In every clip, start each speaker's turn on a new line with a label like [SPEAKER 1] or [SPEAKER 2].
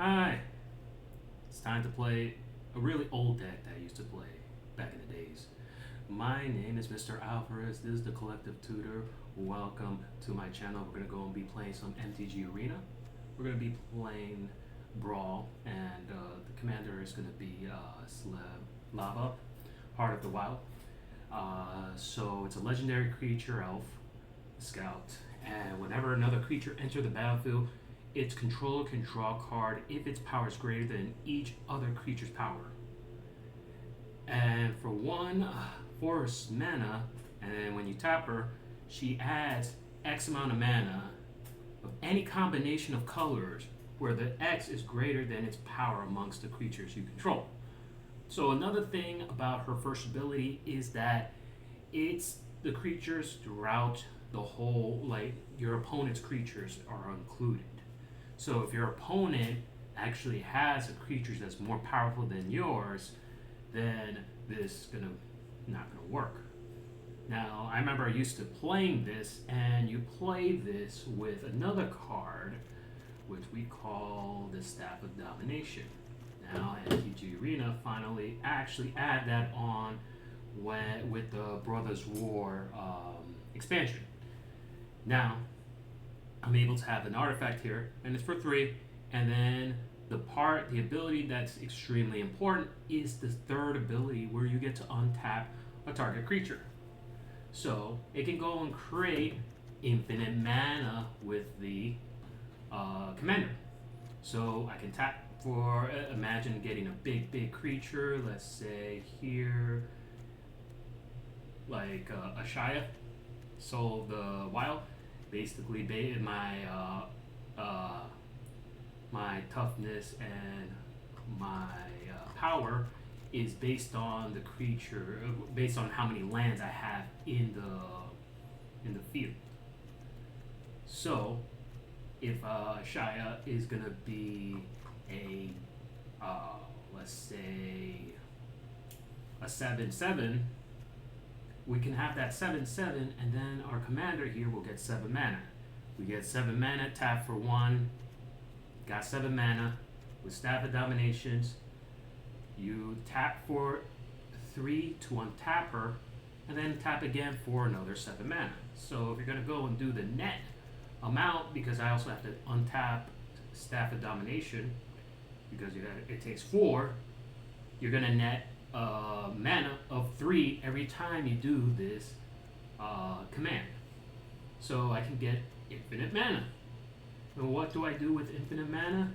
[SPEAKER 1] Hi! It's time to play a really old deck that I used to play back in the days. My name is Mr. Alvarez. This is the Collective Tutor. Welcome to my channel. We're going to go and be playing some MTG Arena. We're going to be playing Brawl, and the commander is going to be Lava, Heart of the Wild. So it's a legendary creature elf, scout, and whenever another creature enters the battlefield, its controller can draw a card if its power is greater than each other creature's power. And for one force mana, and then when you tap her, she adds X amount of mana of any combination of colors where the X is greater than its power amongst the creatures you control. So another thing about her first ability is that it's the creatures throughout the whole, like your opponent's creatures are included. So if your opponent actually has a creature that's more powerful than yours, then this is not gonna work. Now, I remember I used to playing this, and you play this with another card, which we call the Staff of Domination. Now, MTG Arena finally actually add that on with the Brothers War expansion. Now, I'm able to have an artifact here, and it's for 3, and then the ability that's extremely important is the third ability where you get to untap a target creature. So it can go and create infinite mana with the commander. So I can tap for, imagine getting a big creature, let's say here, like a Shia, Soul of the Wild. Basically, my toughness and my power is based on the creature, based on how many lands I have in the field. So, if Shia is gonna be a let's say a 7/7. We can have that 7/7, and then our commander here will get 7 mana. We get 7 mana, tap for 1, got 7 mana. With Staff of Dominations, you tap for 3 to untap her, and then tap again for another 7 mana. So if you're going to go and do the net amount, because I also have to untap Staff of Domination, because it takes 4, you're going to net mana of 3 every time you do this command. So I can get infinite mana. And what do I do with infinite mana?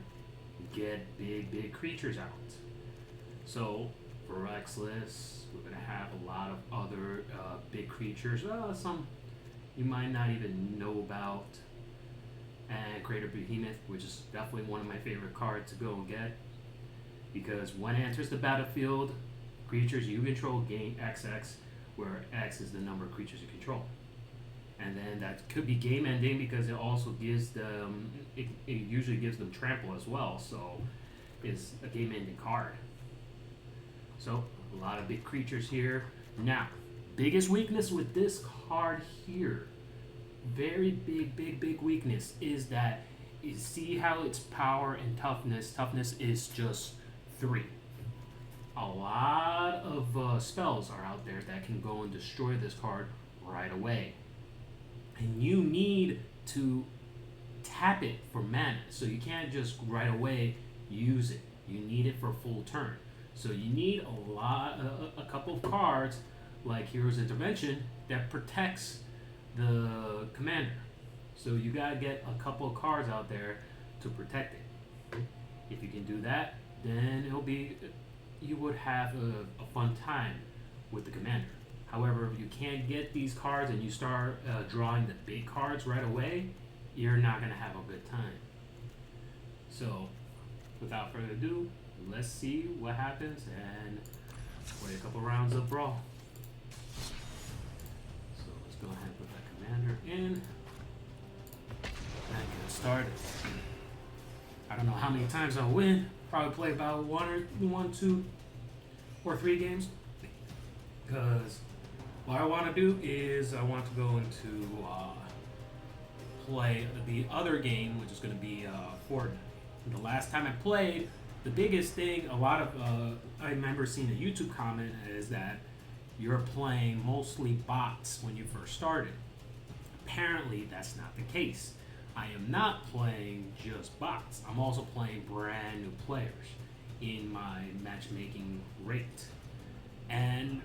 [SPEAKER 1] Get big creatures out. So for Rexless, we're going to have a lot of other big creatures. Some you might not even know about. And Greater Behemoth, which is definitely one of my favorite cards to go and get. Because when it enters the battlefield, creatures you control gain XX, where X is the number of creatures you control. And then that could be game ending because it also gives them, it usually gives them trample as well, so it's a game ending card. So, a lot of big creatures here. Now, biggest weakness with this card here, very big weakness, is that you see how its power and toughness is just 3. A lot of spells are out there that can go and destroy this card right away. And you need to tap it for mana. So you can't just right away use it. You need it for a full turn. So you need a couple of cards like Hero's Intervention that protects the commander. So you gotta get a couple of cards out there to protect it. If you can do that, then you would have a fun time with the commander. However, if you can't get these cards and you start drawing the big cards right away, you're not going to have a good time. So, without further ado, let's see what happens and play a couple rounds of Brawl. So, let's go ahead and put that commander in and get started. I don't know how many times I'll win. Probably play about 1, 2, or 3 games. Because what I want to do is I want to go into play the other game, which is going to be Fortnite. The last time I played, the biggest thing, a lot of I remember seeing a YouTube comment is that you're playing mostly bots when you first started. Apparently, that's not the case. I am not playing just bots. I'm also playing brand new players in my matchmaking rate. And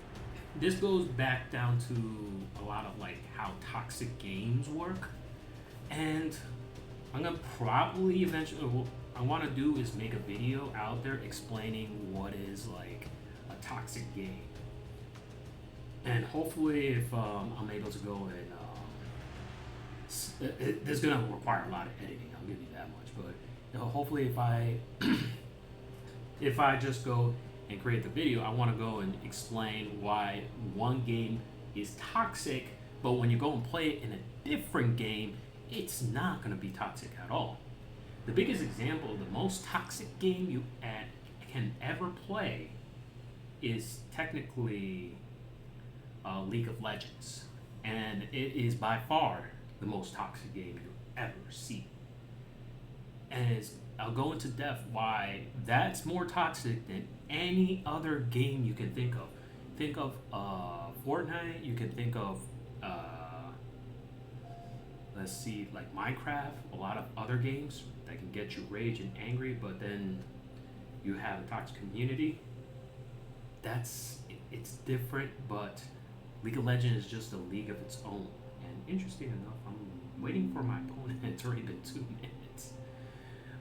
[SPEAKER 1] this goes back down to a lot of like how toxic games work. And I'm gonna probably eventually, what I want to do is make a video out there explaining what is like a toxic game. And hopefully, if I'm able to go and there's gonna require a lot of editing. I'll give you that much. But hopefully, if I just go and create the video, I want to go and explain why one game is toxic, but when you go and play it in a different game, it's not gonna be toxic at all. The biggest example, the most toxic game you can ever play, is technically League of Legends, and it is by far the most toxic game you'll ever see. And I'll go into depth why that's more toxic than any other game you can think of. Think of Fortnite. You can think of let's see, like Minecraft. A lot of other games that can get you rage and angry, but then you have a toxic community. It's different, but League of Legends is just a league of its own. And interesting enough, I'm waiting for my opponent. It's already been 2 minutes.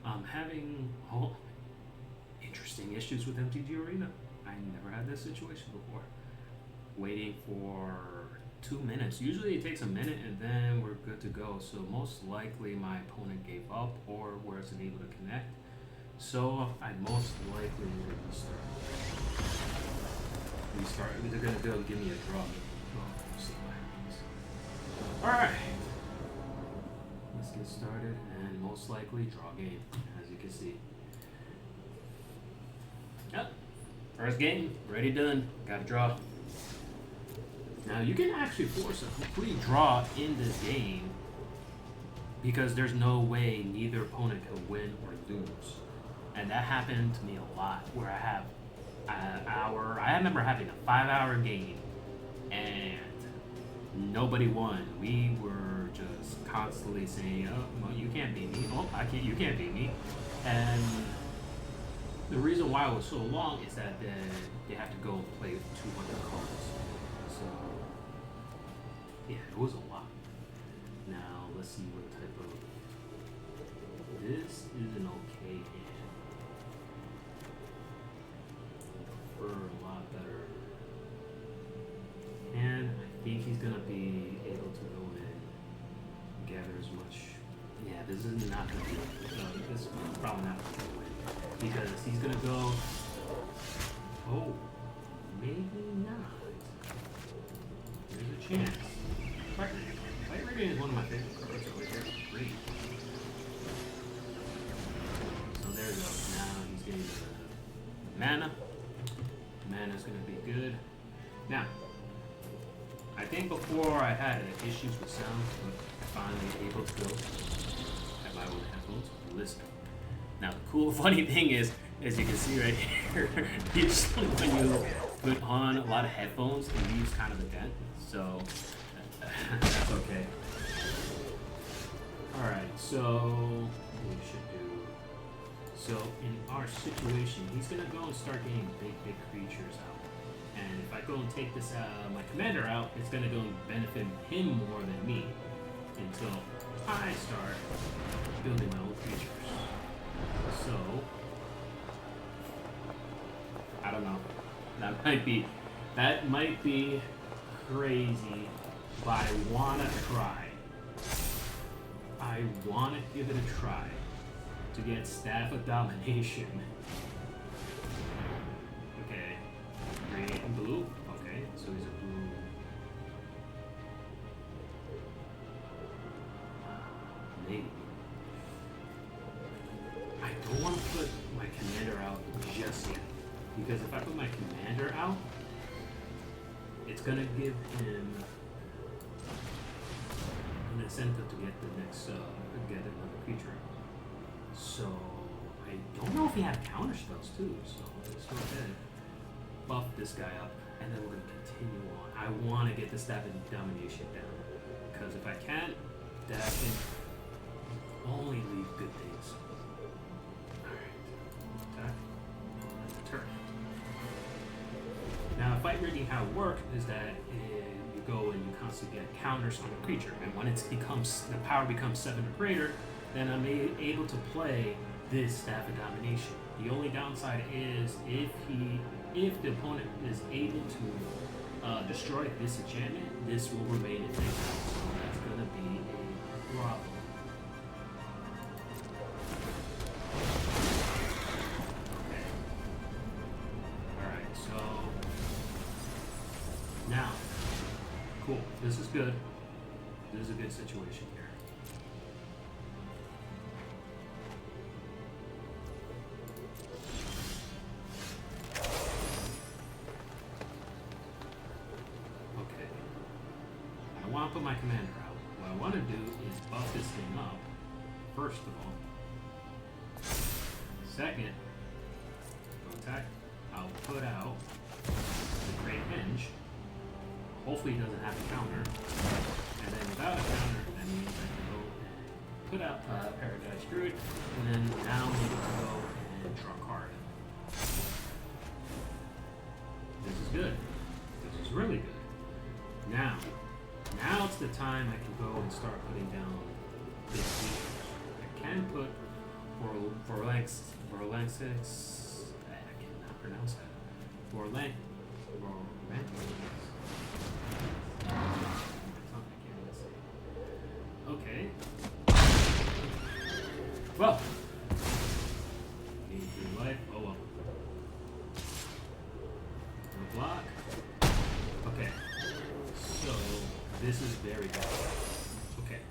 [SPEAKER 1] I'm having interesting issues with MTG Arena. I never had this situation before. Waiting for 2 minutes. Usually it takes a minute and then we're good to go. So most likely my opponent gave up or wasn't able to connect. So I most likely will restart. They're gonna go give me a draw. See what happens. Alright. Let's get started and most likely draw game, as you can see. Yep. First game, ready, done. Got a draw. Now you can actually force a complete draw in this game because there's no way neither opponent can win or lose. And that happened to me a lot where I have an hour. I remember having a 5-hour game and nobody won. We were just constantly saying, "Oh, well, you can't beat me. Oh, I can't. You can't beat me." And the reason why it was so long is that they have to go and play 200 cards. So yeah, it was a lot. Now let's see what type of. This is an okay hand. For a lot better. And I think he's gonna be able to go and gather as much. Yeah, this is not gonna be. This is probably not gonna win because he's gonna go. Oh, maybe not. There's a chance. Fight Rigging is one of my favorite cards over here. Great. So there we go. Now he's getting the mana. Mana's gonna be good. Now, I think before I had issues with sound, but finally able to go at my own headphones and listen. Now the cool funny thing is, as you can see right here, usually when you put on a lot of headphones, it leaves kind of a dent. So that's okay. Alright, so what we should do. So in our situation, he's gonna go and start getting big creatures out. And if I go and take this my commander out, it's gonna go and benefit him more than me until I start building my own creatures. So I don't know. That might be crazy, but I wanna try. I wanna give it a try to get Staff of Domination. Okay. Green and blue. Okay, so he's a blue. Maybe. I don't want to put my commander out just yet. Because if I put my commander out, it's gonna give him an incentive to get the next get another creature out. So don't know if he had counter spells too, so let's go ahead, buff this guy up, and then we're gonna continue on. I want to get the Staff of Domination down, because if I can't, that can only leave good things. Alright, attack on the turn. Now, fight rigging, how it works is that you go and you constantly get counters on a creature, and when the power becomes 7 or greater, then I'm able to play this Staff of Domination. The only downside is if the opponent is able to destroy this enchantment, this will remain in exile. So that's gonna be a problem. Okay. Alright, so now, cool. This is good. This is a good situation here. Put my commander out. What I want to do is buff this thing up, first of all. Second, go attack. I'll put out the Great Henge. Hopefully he doesn't have a counter. And then without a counter, that means I can go and put out Paradise Druid, and then now I'm able to go and draw a card. This is good. This is really good. Now it's the time I can go and start putting down big features. I can put Vorlexis. I cannot pronounce that. Vorlexis. Okay. Well. Need 3 life. Oh well. No block. Okay. So this is very bad. Okay.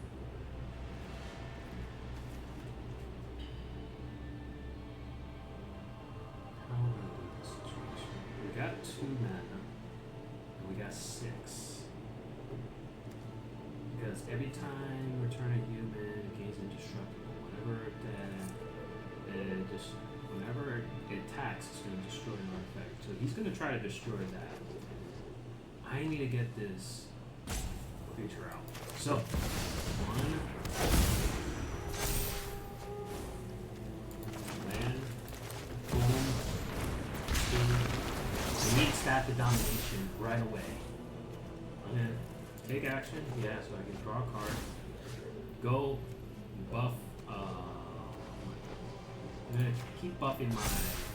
[SPEAKER 1] How are we gonna do this situation? We got 2 mana, and we got 6. Because every time we return a human, it gains indestructible. Whenever it attacks, it's going to destroy an artifact. So he's going to try to destroy that. I need to get this creature out. So, 1, land, boom, 2. We need Staff of Domination right away. I'm gonna take action, yeah, so I can draw a card. Go, buff. I'm gonna keep buffing my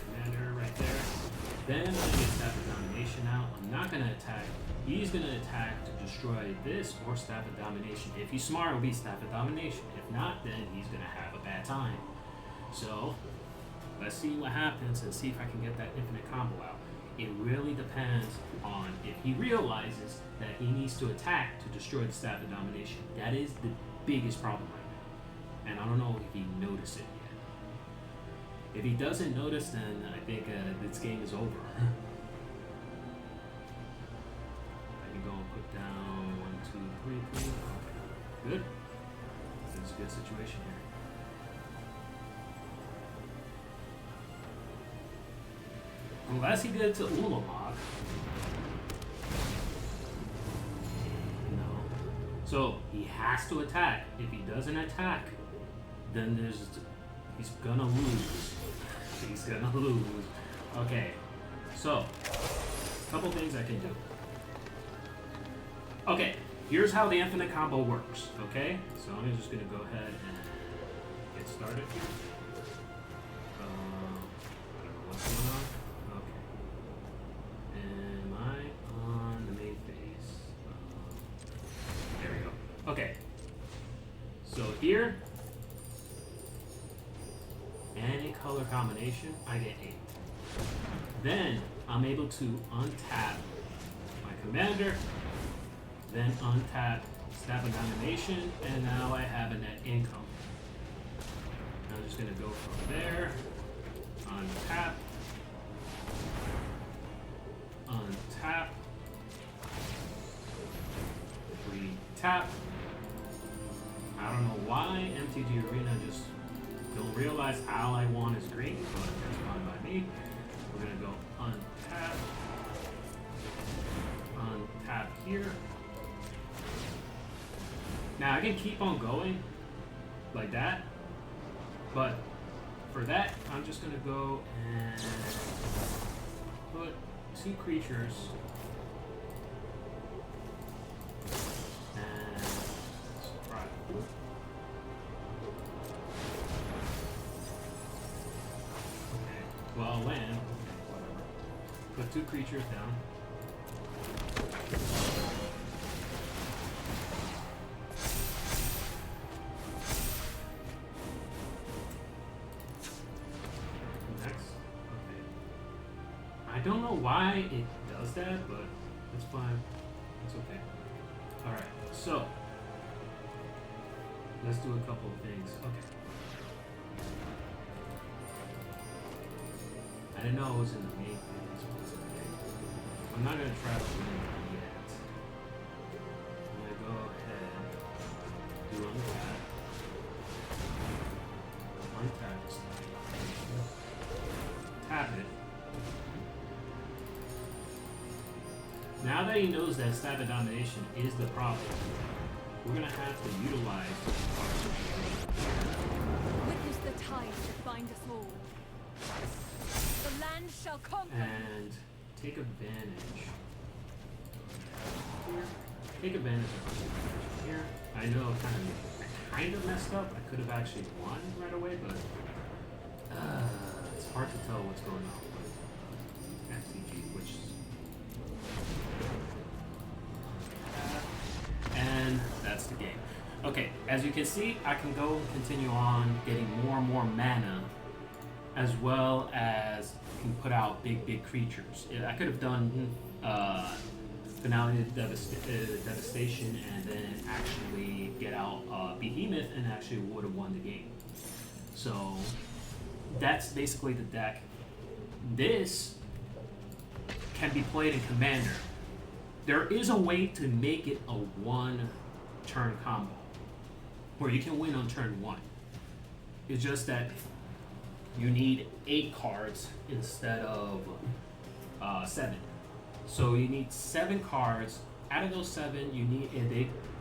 [SPEAKER 1] commander right there. Then I'm gonna get Staff of Domination out. I'm not gonna attack. He's gonna attack to destroy this or Staff of Domination. If he's smart, it'll be Staff of Domination. If not, then he's gonna have a bad time. So let's see what happens and see if I can get that infinite combo out. It really depends on if he realizes that he needs to attack to destroy the Staff of Domination. That is the biggest problem right now. And I don't know if he noticed it yet. If he doesn't notice, then I think this game is over. I can go and put down 1, 2, 3, 3. Okay. Good. This is a good situation here. Unless he did it to Ulamog. No. So he has to attack. If he doesn't attack, then he's gonna lose. He's gonna lose. Okay. So, a couple things I can do. Okay, here's how the infinite combo works. Okay? So I'm just gonna go ahead and get started here. I don't know what's going on. Am I on the main phase? There we go. Okay. So here, any color combination, I get 8. Then I'm able to untap my commander, then untap Staff of Domination, and now I have a net income. I'm just gonna go from there, untap, untap, retap. I don't know why MTG Arena just don't realize all I want is green, but that's fine by me. We're gonna go untap. Untap here. Now I can keep on going like that, but for that I'm just gonna go and put 2 creatures and surprise. Okay, well, land, whatever. Put 2 creatures down. I don't know why it does that, but it's fine. It's okay. Alright, so let's do a couple of things. Okay. I didn't know it was in the main phase, but it's okay. I'm not gonna try to win it yet. I'm gonna go ahead, do untap. Untap this thing. Tap it. Now that he knows that stab of domination is the problem, we're gonna have to utilize
[SPEAKER 2] witness the tide that bind us all. The land shall conquer
[SPEAKER 1] and take advantage. Take advantage of our here. I know I kind of messed up. I could have actually won right away, but it's hard to tell what's going on with MTG, which. And that's the game. Okay, as you can see, I can go and continue on getting more and more mana, as well as can put out big creatures. I could have done Finale Devastation and then actually get out Behemoth and actually would have won the game. So that's basically the deck. This can be played in Commander. There is a way to make it a 1-turn combo, where you can win on turn 1. It's just that you need 8 cards instead of 7. So you need 7 cards. Out of those 7, you need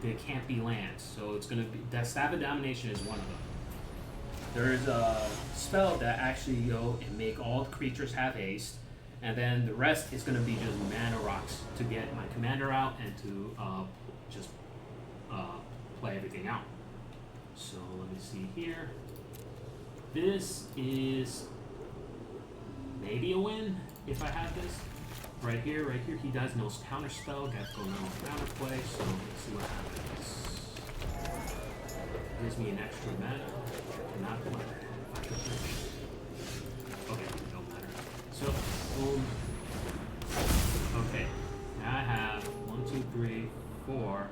[SPEAKER 1] they can't be lands. So it's gonna be that Stab of Domination is one of them. There is a spell that actually go and make all creatures have haste. And then the rest is going to be just mana rocks to get my commander out and to just play everything out. So let me see here. This is maybe a win if I have this. Right here, he does no counter spell, that's going no counter play, so let's see what happens. Gives me an extra mana. Not one. Okay, don't matter. So, boom. Okay, now I have 1, 2, 3, 4.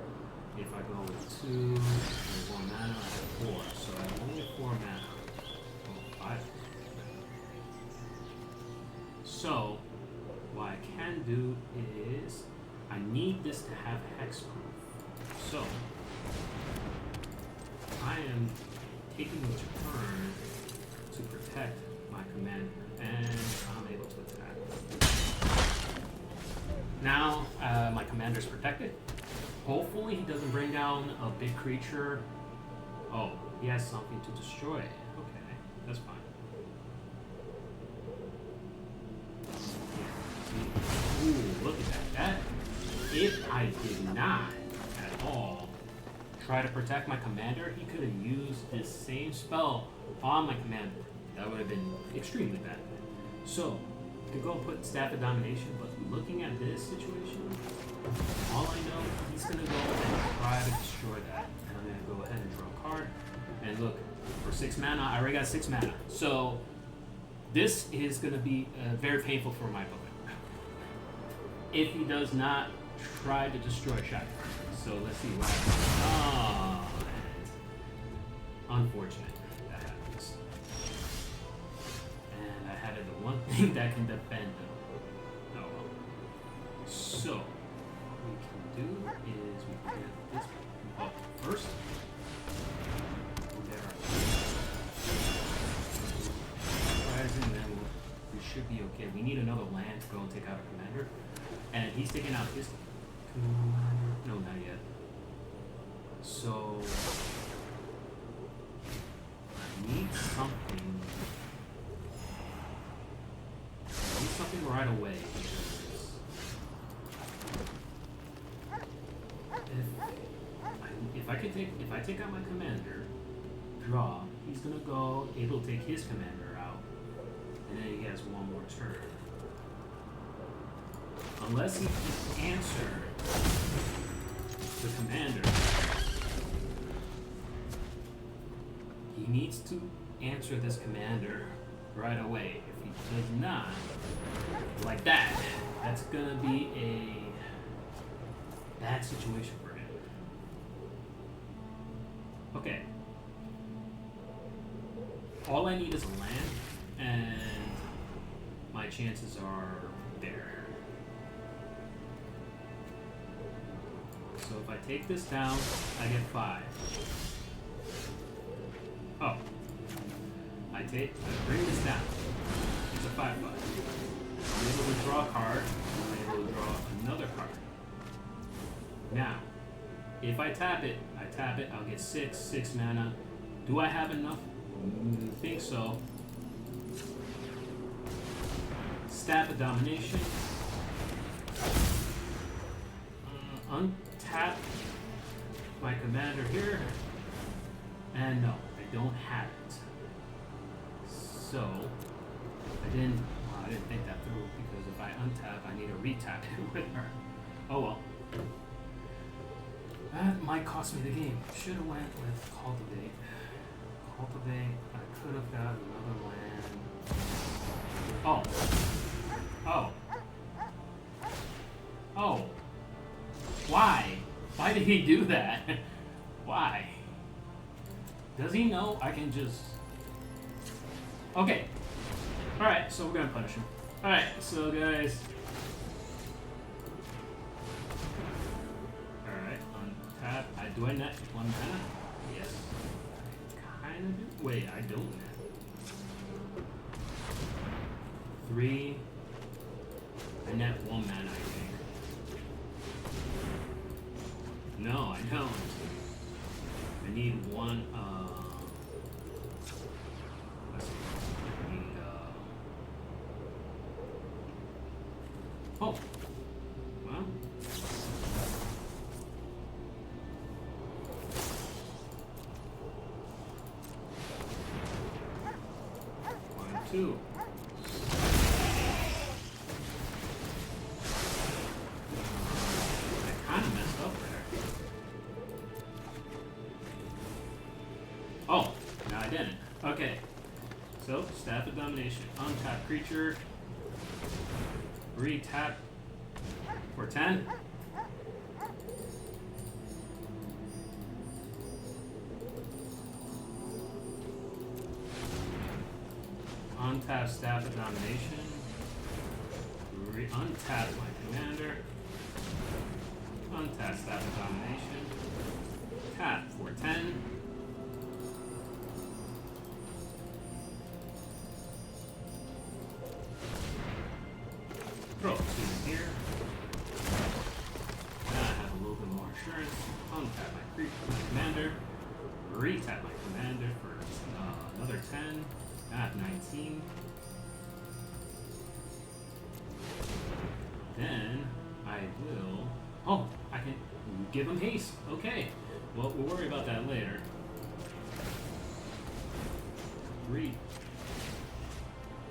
[SPEAKER 1] If I go with 2 and 1 mana, I have 4. So I have only 4 mana. Oh, 5. So, what I can do is, I need this to have hexproof. So, I am taking a turn to protect my commander, and I'm able to attack. Now, my commander's protected. Hopefully he doesn't bring down a big creature. Oh, he has something to destroy. Okay, that's fine. Ooh, look at that. If I did not at all try to protect my commander, he could have used this same spell on my commander. That would have been extremely bad. So, to go put Staff of Domination, but looking at this situation, all I know, he's going to go and try to destroy that. And I'm going to go ahead and draw a card. And look, for 6 mana, I already got 6 mana. So, this is going to be very painful for my opponent. If he does not try to destroy Shadow. So, let's see what happens. Oh, unfortunate that happens. And I had the one thing that can defend him. Oh well. So, what we can do is we can get this up first. There. should be okay. We need another land to go and take out a commander. And he's taking out his commander. No, not yet. So I need something. I need something right away. If I take out my commander, draw, he's gonna go able to take his commander out, and then he has one more turn. Unless he can answer the commander, he needs to answer this commander right away. If he does not, like that, that's gonna be a bad situation for him. Okay. All I need is a land, and my chances are there. So if I take this down, I get 5. Oh. I bring this down. It's a 5/5. I'm able to draw a card. I'm able to draw another card. Now, if I tap it, I'll get 6 mana. Do I have enough? I think so. Staff of Domination. Untap my commander here. And no, I don't have it. So, I didn't think that through, because if I untap, I need to retap it with her. Oh well. That might cost me the game. Should have went with Cultivate. Cultivate. I could have got another land. Oh. Oh. Oh. Why? Why did he do that? Why? Does he know I can just... Okay. Alright, so we're gonna punish him. Alright, so guys... Do I net 1 mana? Yes. I kind of do. Wait, I don't net. 3. I net 1 mana, I think. No, I don't. I need 1, let's see. I need, oh. Well. 2. I kind of messed up there. Oh, no, I didn't. Okay. So, Staff of Domination. Untap creature. Retap for 10. Untap Staff of Domination. Untap my commander. Untap Staff of Domination. Tap for 10. Throw 2 in here. Now I have a little bit more insurance. Untap my commander. Retap my commander for another 10. I have 19. Then I will... Oh, I can give him haste. Okay. Well, we'll worry about that later. 3.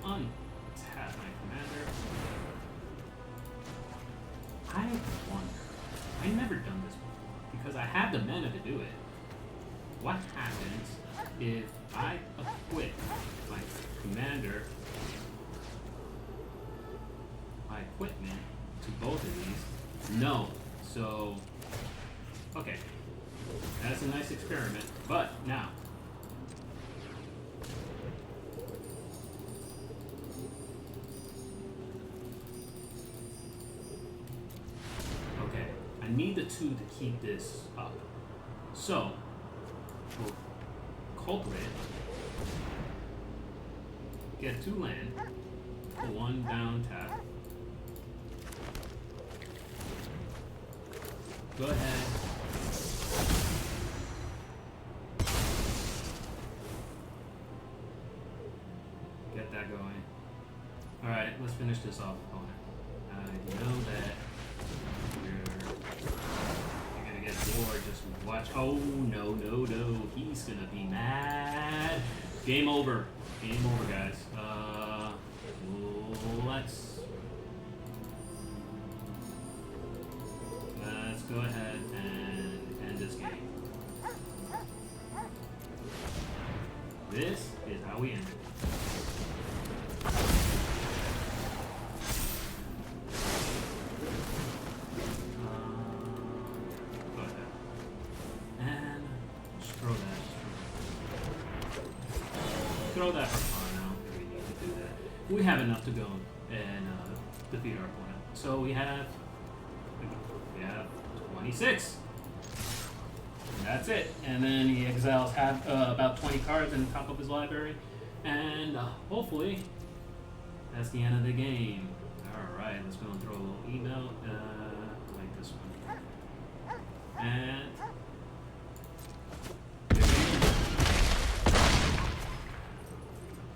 [SPEAKER 1] Untap my commander. I wonder. I've never done this before because I have the mana to do it. What happens if I equip my commander, my equipment to both of these? No. So, okay. That's a nice experiment. But now, okay, I need the 2 to keep this up. So, we'll cultivate, get 2 land, One down tap. Go ahead. Get that going. Alright, let's finish this off, opponent. You know that you're gonna get bored. Just watch. Oh, no, no, no. He's gonna be mad. Game over. Game over, guys. Let's go ahead and end this game. This is how we end it. Go ahead. And just throw that. Throw that for fun. I don't think we need to do that. We have enough to go and defeat our opponent. So we have 26. And that's it. And then he exiles about 20 cards in the top of his library. And hopefully that's the end of the game. Alright, let's go and throw a little email like this one. And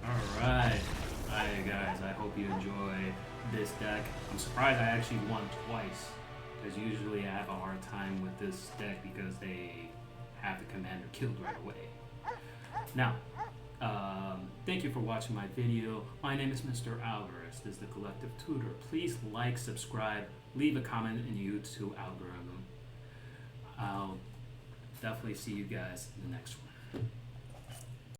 [SPEAKER 1] alright. Alright guys, I hope you enjoy this deck. I'm surprised I actually won twice. Because usually I have a hard time with this deck because they have the commander killed right away. Now, thank you for watching my video. My name is Mr. Alvarez. This is the Collective Tutor. Please like, subscribe, leave a comment in the YouTube algorithm. I'll definitely see you guys in the next one.